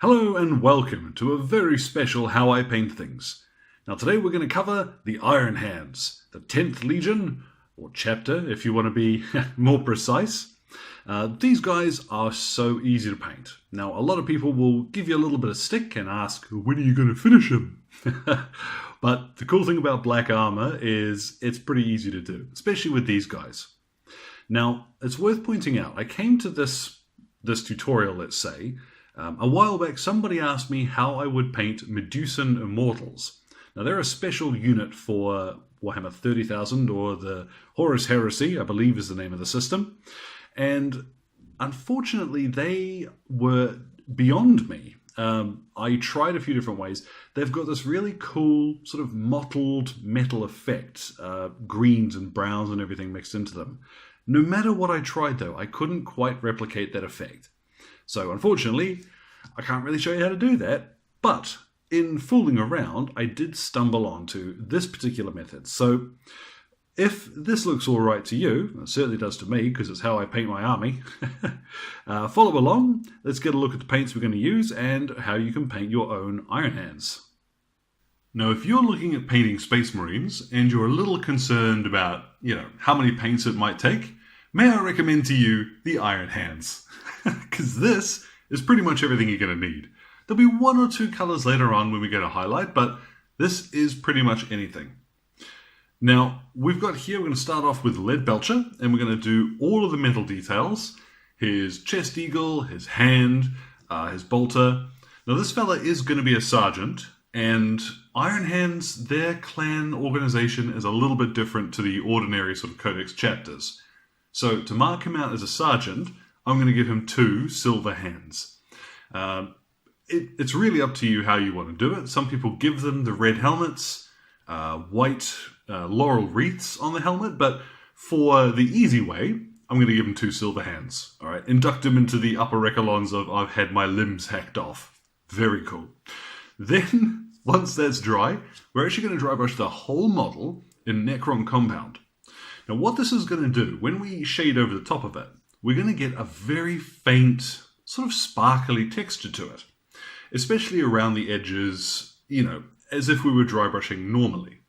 Hello and welcome to a very special How I Paint Things. Now today we're going to cover the Iron Hands, the 10th Legion, or chapter if you want to be more precise. These guys are so easy to paint. Now a lot of people will give you a little bit of stick and ask, when are you going to finish them? But the cool thing about black armor is it's pretty easy to do, especially with these guys. Now it's worth pointing out, I came to this tutorial, let's say, a while back somebody asked me how I would paint Medusan Immortals. Now they're a special unit for Warhammer 30,000, or the Horus Heresy, I believe is the name of the system. And unfortunately they were beyond me. I tried a few different ways. They've got this really cool sort of mottled metal effect, greens and browns and everything mixed into them. No matter what I tried though, I couldn't quite replicate that effect. So unfortunately, I can't really show you how to do that, but in fooling around, I did stumble onto this particular method. So if this looks all right to you, it certainly does to me because it's how I paint my army, follow along. Let's get a look at the paints we're going to use and how you can paint your own Iron Hands. Now, if you're looking at painting Space Marines and you're a little concerned about, how many paints it might take, may I recommend to you the Iron Hands? Because this is pretty much everything you're going to need. There'll be one or two colors later on when we get a highlight, but this is pretty much anything. Now, we've got here, we're going to start off with Lead Belcher, and we're going to do all of the metal details. His chest eagle, his hand, his bolter. Now, this fella is going to be a sergeant, and Iron Hands, their clan organization is a little bit different to the ordinary sort of Codex chapters. So, to mark him out as a sergeant, I'm going to give him 2 silver hands. It's really up to you how you want to do it. Some people give them the red helmets, white laurel wreaths on the helmet, but for the easy way, I'm going to give him 2 silver hands. All right, induct him into the upper echelons of I've had my limbs hacked off. Very cool. Then, once that's dry, we're actually going to dry brush the whole model in Necron Compound. Now, what this is going to do, when we shade over the top of it, we're going to get a very faint, sort of sparkly texture to it. Especially around the edges, as if we were dry brushing normally.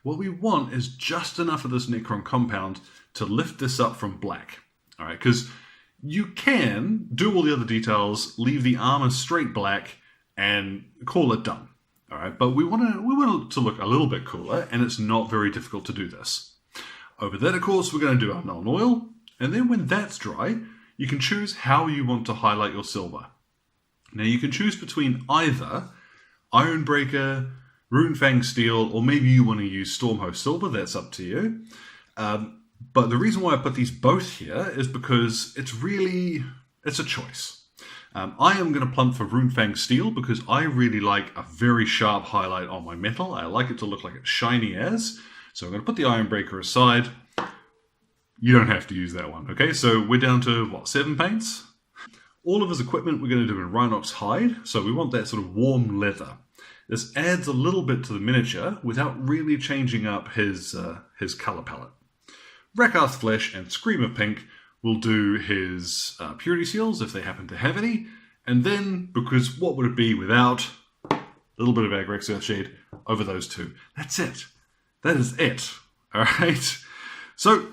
What we want is just enough of this Necron Compound to lift this up from black. All right, because you can do all the other details, leave the armor straight black, and call it done. All right, but we want it to look a little bit cooler, and it's not very difficult to do this. Over that, of course, we're going to do our Null Oil. And then when that's dry, you can choose how you want to highlight your silver. Now you can choose between either Ironbreaker, Runefang Steel, or maybe you want to use Stormhost Silver, that's up to you. But the reason why I put these both here is because it's a choice. I am going to plump for Runefang Steel because I really like a very sharp highlight on my metal. I like it to look like it's shiny as. So I'm going to put the Ironbreaker aside. You don't have to use that one, okay? So we're down to, 7 paints? All of his equipment we're going to do in Rhinox hide, so we want that sort of warm leather. This adds a little bit to the miniature without really changing up his color palette. Rakarth Flesh and Scream of Pink will do his purity seals if they happen to have any, and then, because what would it be without a little bit of Agrax Earthshade over those 2? That's it. That is it. All right? So,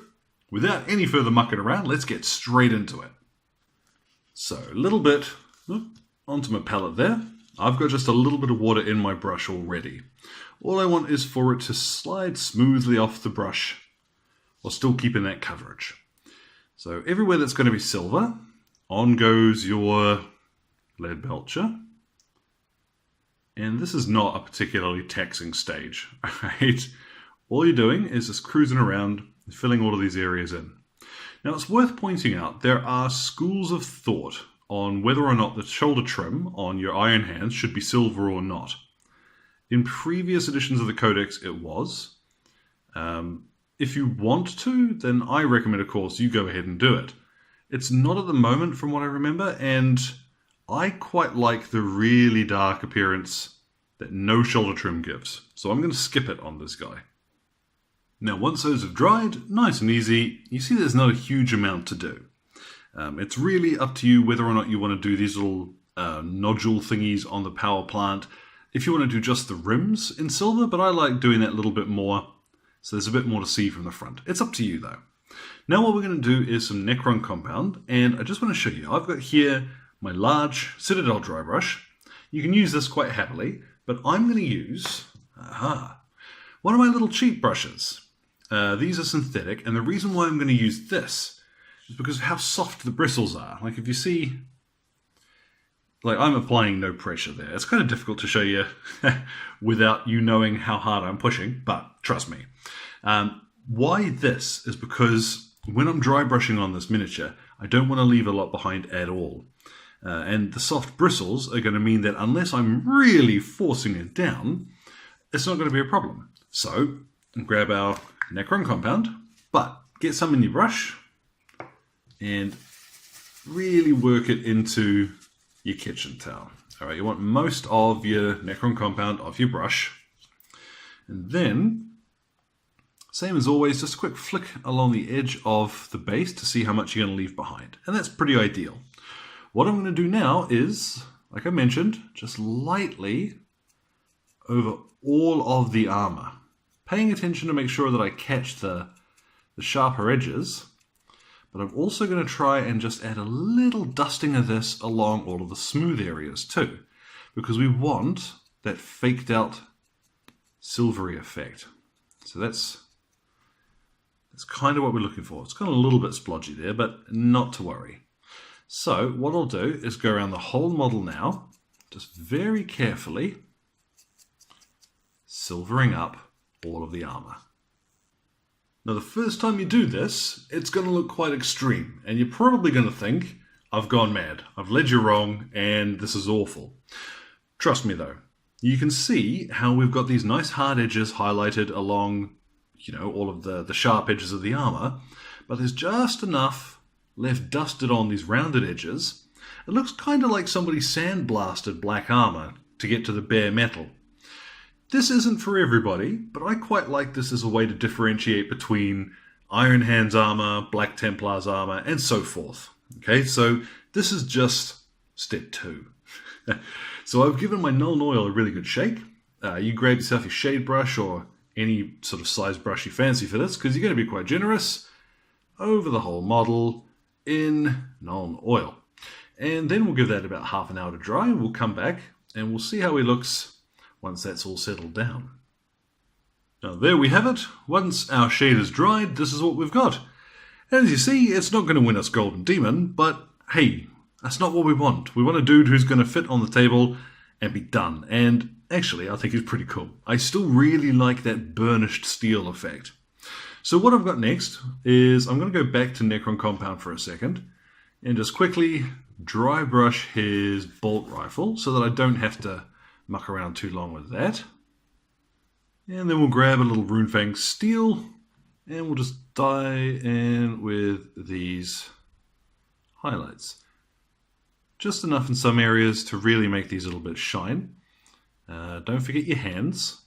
without any further mucking around, let's get straight into it. So, a little bit onto my palette there. I've got just a little bit of water in my brush already. All I want is for it to slide smoothly off the brush while still keeping that coverage. So, everywhere that's going to be silver, on goes your Lead Belcher. And this is not a particularly taxing stage, right? All you're doing is just cruising around, filling all of these areas in. Now it's worth pointing out there are schools of thought on whether or not the shoulder trim on your Iron Hands should be silver or not. In previous editions of the Codex it was. If you want to, then I recommend, of course, you go ahead and do it. It's not at the moment from what I remember, and I quite like the really dark appearance that no shoulder trim gives. So I'm going to skip it on this guy. Now, once those have dried, nice and easy, you see there's not a huge amount to do. It's really up to you whether or not you want to do these little nodule thingies on the power plant if you want to do just the rims in silver, but I like doing that a little bit more, so there's a bit more to see from the front. It's up to you though. Now what we're going to do is some Necron compound, and I just want to show you. I've got here my large Citadel dry brush. You can use this quite happily, but I'm going to use one of my little cheap brushes. These are synthetic, and the reason why I'm going to use this is because of how soft the bristles are. Like if you see, like I'm applying no pressure there. It's kind of difficult to show you without you knowing how hard I'm pushing, but trust me. Why this is because when I'm dry brushing on this miniature, I don't want to leave a lot behind at all. And the soft bristles are going to mean that unless I'm really forcing it down, it's not going to be a problem. So grab our Necron compound, but get some in your brush and really work it into your kitchen towel. All right, you want most of your Necron compound off your brush. And then, same as always, just a quick flick along the edge of the base to see how much you're going to leave behind. And that's pretty ideal. What I'm going to do now is, like I mentioned, just lightly over all of the armor. Paying attention to make sure that I catch the sharper edges. But I'm also going to try and just add a little dusting of this along all of the smooth areas too. Because we want that faked out silvery effect. So that's kind of what we're looking for. It's kind of a little bit splodgy there, but not to worry. So what I'll do is go around the whole model now, just very carefully silvering up all of the armor. Now the first time you do this, it's going to look quite extreme, and you're probably going to think, I've gone mad, I've led you wrong, and this is awful. Trust me though, you can see how we've got these nice hard edges highlighted along, you know, all of the sharp edges of the armor, but there's just enough left dusted on these rounded edges. It looks kind of like somebody sandblasted black armor to get to the bare metal. This isn't for everybody, but I quite like this as a way to differentiate between Iron Hands armor, Black Templars armor, and so forth. Okay, so this is just step 2. So I've given my Null and Oil a really good shake. You grab yourself your shade brush or any sort of size brush you fancy for this, because you're going to be quite generous, over the whole model in Null and Oil. And then we'll give that about half an hour to dry. We'll come back and we'll see how he looks once that's all settled down. Now there we have it. Once our shade is dried, this is what we've got. And as you see, it's not going to win us Golden Demon, but hey, that's not what we want. We want a dude who's going to fit on the table and be done. And actually, I think he's pretty cool. I still really like that burnished steel effect. So what I've got next is I'm going to go back to Necron Compound for a second and just quickly dry brush his bolt rifle so that I don't have to muck around too long with that. And then we'll grab a little Runefang steel and we'll just dye in with these highlights. Just enough in some areas to really make these a little bit shine. Don't forget your hands.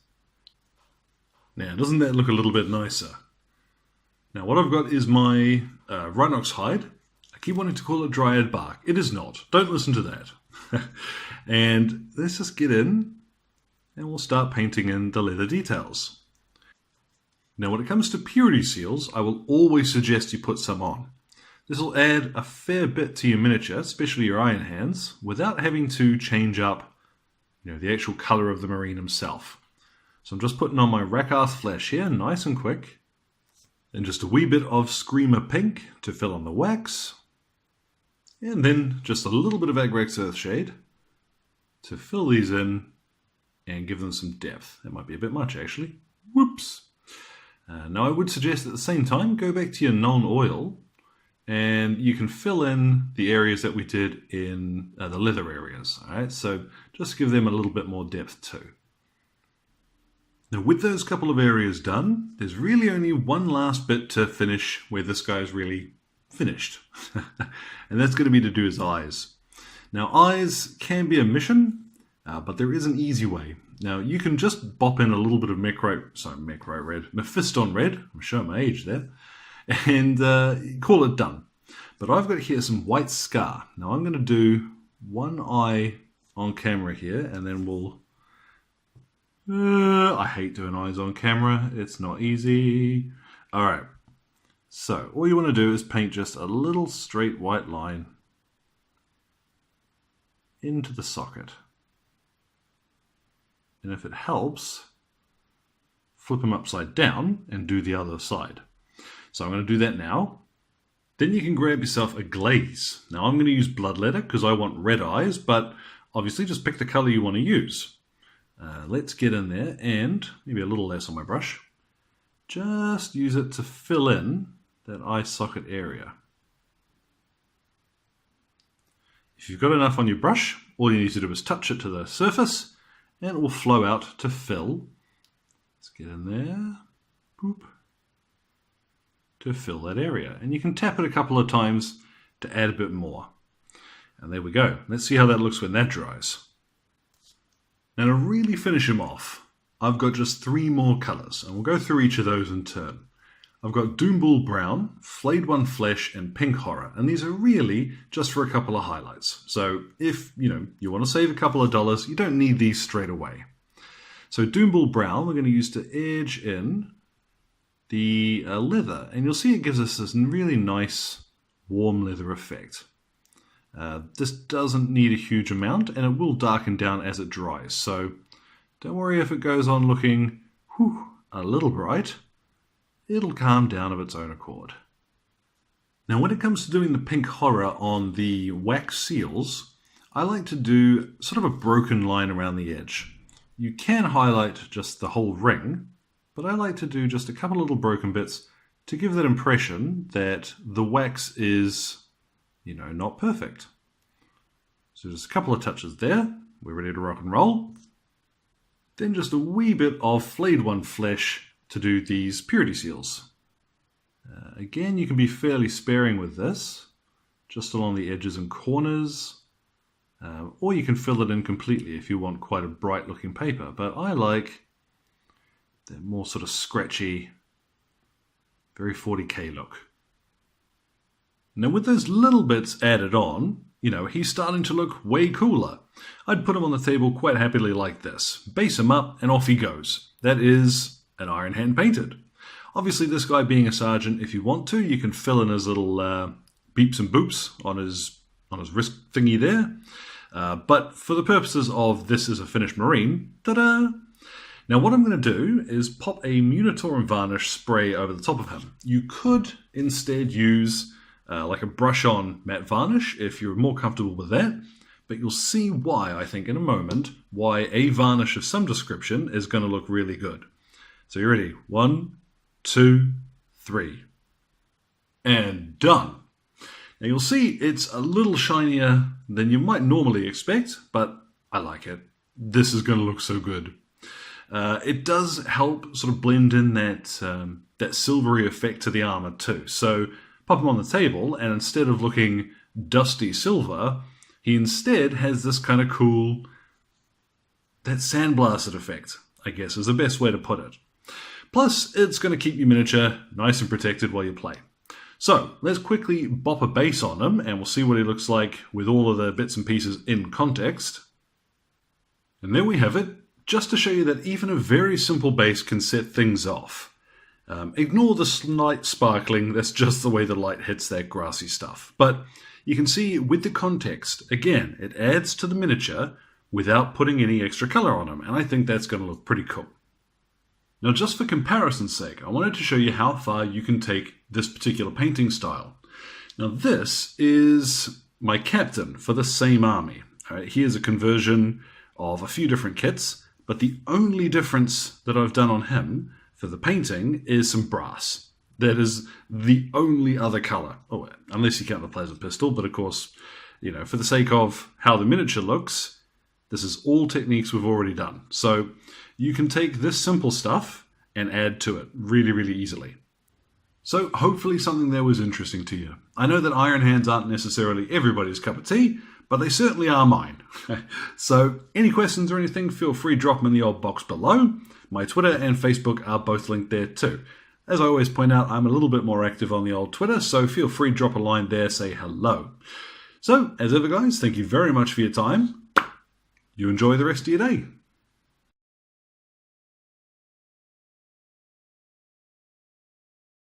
Now, doesn't that look a little bit nicer? Now, what I've got is my Rhinox hide. I keep wanting to call it Dryad bark. It is not. Don't listen to that. And let's just get in and we'll start painting in the leather details. Now, when it comes to purity seals, I will always suggest you put some on. This will add a fair bit to your miniature, especially your Iron Hands, without having to change up, the actual color of the Marine himself. So I'm just putting on my Rakarth flash here, nice and quick. Then just a wee bit of Screamer Pink to fill on the wax. And then just a little bit of Agrax Earthshade to fill these in and give them some depth. That might be a bit much, actually. Whoops. Now I would suggest at the same time, go back to your non-oil and you can fill in the areas that we did in the leather areas. All right, so just give them a little bit more depth too. Now with those couple of areas done, there's really only one last bit to finish where this guy's really finished. And that's going to be to do his eyes. Now eyes can be a mission, but there is an easy way. Now you can just bop in a little bit of Mephiston red, I'm showing my age there, and call it done. But I've got here some white scar. Now I'm going to do one eye on camera here, and then we'll... I hate doing eyes on camera. It's not easy. Alright, so all you want to do is paint just a little straight white line into the socket. And if it helps, flip them upside down and do the other side. So I'm going to do that now. Then you can grab yourself a glaze. Now I'm going to use bloodletter because I want red eyes, but obviously just pick the color you want to use. Let's get in there and maybe a little less on my brush. Just use it to fill in that eye socket area. If you've got enough on your brush, all you need to do is touch it to the surface and it will flow out to fill. Let's get in there. Boop. To fill that area. And you can tap it a couple of times to add a bit more. And there we go. Let's see how that looks when that dries. Now to really finish him off, I've got just 3 more colours, and we'll go through each of those in turn. I've got Doombull Brown, Flayed One Flesh, and Pink Horror, and these are really just for a couple of highlights. So if you want to save a couple of dollars, you don't need these straight away. So Doombull Brown, we're going to use to edge in the leather, and you'll see it gives us this really nice warm leather effect. This doesn't need a huge amount, and it will darken down as it dries, so don't worry if it goes on looking a little bright. It'll calm down of its own accord. Now when it comes to doing the Pink Horror on the wax seals, I like to do sort of a broken line around the edge. You can highlight just the whole ring, but I like to do just a couple little broken bits to give that impression that the wax is, not perfect. So just a couple of touches there. We're ready to rock and roll. Then just a wee bit of Flayed One Flesh to do these purity seals. Again, you can be fairly sparing with this, just along the edges and corners, or you can fill it in completely if you want quite a bright looking paper, but I like the more sort of scratchy, very 40k look. Now with those little bits added on, he's starting to look way cooler. I'd put him on the table quite happily like this. Base him up and off he goes. That is an Iron Hand painted. Obviously this guy being a sergeant, if you want to, you can fill in his little beeps and boops on his wrist thingy there. But for the purposes of this is a finished Marine, ta-da! Now what I'm going to do is pop a Munitor and Varnish spray over the top of him. You could instead use like a brush-on matte varnish if you're more comfortable with that, but you'll see why, I think, in a moment, why a varnish of some description is going to look really good. So you ready? 1, 2, 3. And done! Now you'll see it's a little shinier than you might normally expect, but I like it. This is going to look so good. It does help sort of blend in that silvery effect to the armor too. So pop him on the table, and instead of looking dusty silver, he instead has this kind of cool, that sandblasted effect, I guess is the best way to put it. Plus, it's going to keep your miniature nice and protected while you play. So, let's quickly bop a base on him, and we'll see what he looks like with all of the bits and pieces in context. And there we have it, just to show you that even a very simple base can set things off. Ignore the slight sparkling, that's just the way the light hits that grassy stuff. But you can see with the context, again, it adds to the miniature without putting any extra color on them, and I think that's going to look pretty cool. Now just for comparison's sake, I wanted to show you how far you can take this particular painting style. Now this is my captain for the same army. Here's a conversion of a few different kits, but the only difference that I've done on him for the painting is some brass. That is the only other color. Oh, unless you count the plasma pistol, but of course, for the sake of how the miniature looks, this is all techniques we've already done. So you can take this simple stuff and add to it really, really easily. So hopefully something there was interesting to you. I know that Iron Hands aren't necessarily everybody's cup of tea, but they certainly are mine. So any questions or anything, feel free to drop them in the old box below. My Twitter and Facebook are both linked there too. As I always point out, I'm a little bit more active on the old Twitter, so feel free to drop a line there, say hello. So, as ever guys, thank you very much for your time. You enjoy the rest of your day.